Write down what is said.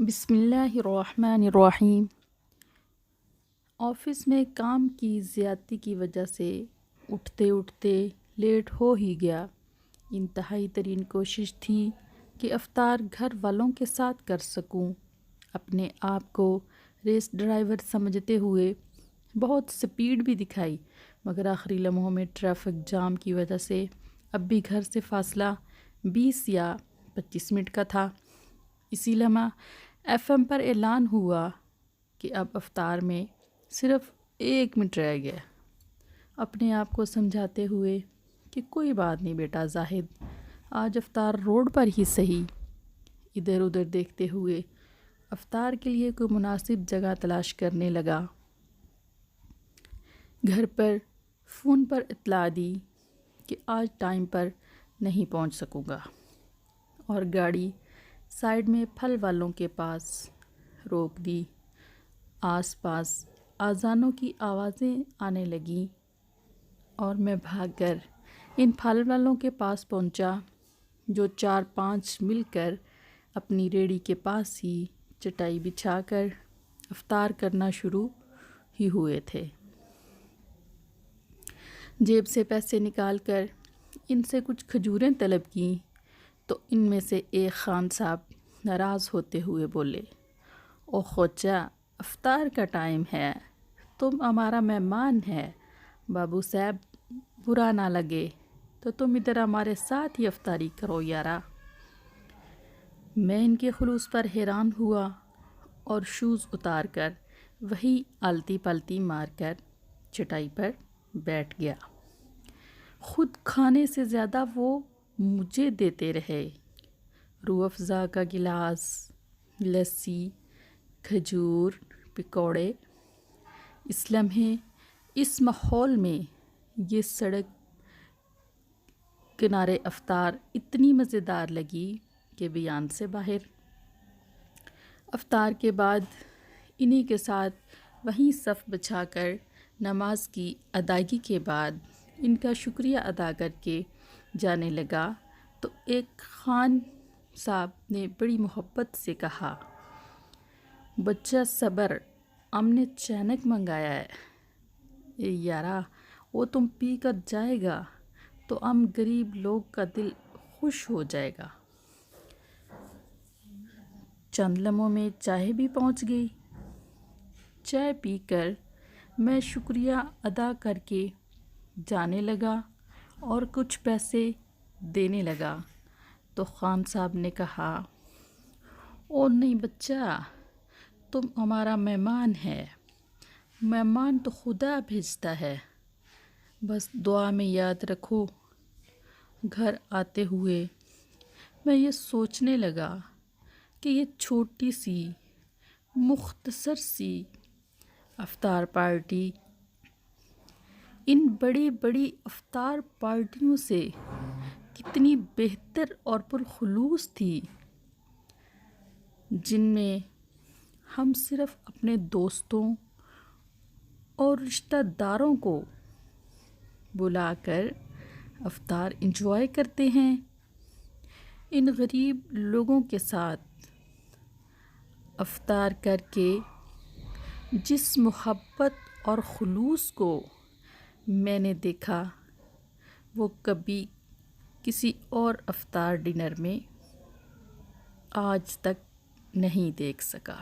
بسم اللہ الرحمن الرحیم۔ آفس میں کام کی زیادتی کی وجہ سے اٹھتے اٹھتے لیٹ ہو ہی گیا۔ انتہائی ترین کوشش تھی کہ افطار گھر والوں کے ساتھ کر سکوں۔ اپنے آپ کو ریس ڈرائیور سمجھتے ہوئے بہت سپیڈ بھی دکھائی، مگر آخری لمحوں میں ٹریفک جام کی وجہ سے اب بھی گھر سے فاصلہ 20 یا 25 منٹ کا تھا۔ اسی لمحہ FM پر اعلان ہوا کہ اب افطار میں صرف 1 منٹ رہ گیا۔ اپنے آپ کو سمجھاتے ہوئے کہ کوئی بات نہیں بیٹا زاہد، آج افطار روڈ پر ہی صحیح، ادھر ادھر دیکھتے ہوئے افطار کے لیے کوئی مناسب جگہ تلاش کرنے لگا۔ گھر پر فون پر اطلاع دی کہ آج ٹائم پر نہیں پہنچ سکوں گا، اور گاڑی سائیڈ میں پھل والوں کے پاس روک دی۔ آس پاس آذانوں کی آوازیں آنے لگیں اور میں بھاگ کر ان پھل والوں کے پاس پہنچا، جو 4-5 مل کر اپنی ریڑھی کے پاس ہی چٹائی بچھا کر افطار کرنا شروع ہی ہوئے تھے۔ جیب سے پیسے نکال کر ان سے کچھ کھجوریں طلب کیں تو ان میں سے ایک خان صاحب ناراض ہوتے ہوئے بولے، او خوچا، افطار کا ٹائم ہے، تم ہمارا مہمان ہے، بابو صاحب برا نہ لگے تو تم ادھر ہمارے ساتھ ہی افطاری کرو یارا۔ میں ان کے خلوص پر حیران ہوا اور شوز اتار کر وہی آلتی پالتی مار کر چٹائی پر بیٹھ گیا۔ خود کھانے سے زیادہ وہ مجھے دیتے رہے۔ روح افزا کا گلاس، لسی، کھجور، پکوڑے۔ اس لمحے، اس ماحول میں یہ سڑک کنارے افطار اتنی مزیدار لگی کہ بیان سے باہر۔ افطار کے بعد انہی کے ساتھ وہیں صف بچھا کر نماز کی ادائیگی کے بعد ان کا شکریہ ادا کر کے جانے لگا تو ایک خان صاحب نے بڑی محبت سے کہا، بچہ صبر، ہم نے چینک منگایا ہے۔ اے یارا، وہ تم پی کر جائے گا تو ہم غریب لوگ کا دل خوش ہو جائے گا۔ چند لمحوں میں چائے بھی پہنچ گئی۔ چائے پی کر میں شکریہ ادا کر کے جانے لگا اور کچھ پیسے دینے لگا تو خان صاحب نے کہا، او نہیں بچہ، تم ہمارا مہمان ہے، مہمان تو خدا بھیجتا ہے، بس دعا میں یاد رکھو۔ گھر آتے ہوئے میں یہ سوچنے لگا کہ یہ چھوٹی سی مختصر سی افطار پارٹی ان بڑی بڑی افطار پارٹیوں سے کتنی بہتر اور پرخلوص تھی، جن میں ہم صرف اپنے دوستوں اور رشتہ داروں کو بلا کر افطار انجوائے کرتے ہیں۔ ان غریب لوگوں کے ساتھ افطار کر کے جس محبت اور خلوص کو میں نے دیکھا، وہ کبھی کسی اور افطار ڈنر میں آج تک نہیں دیکھ سکا۔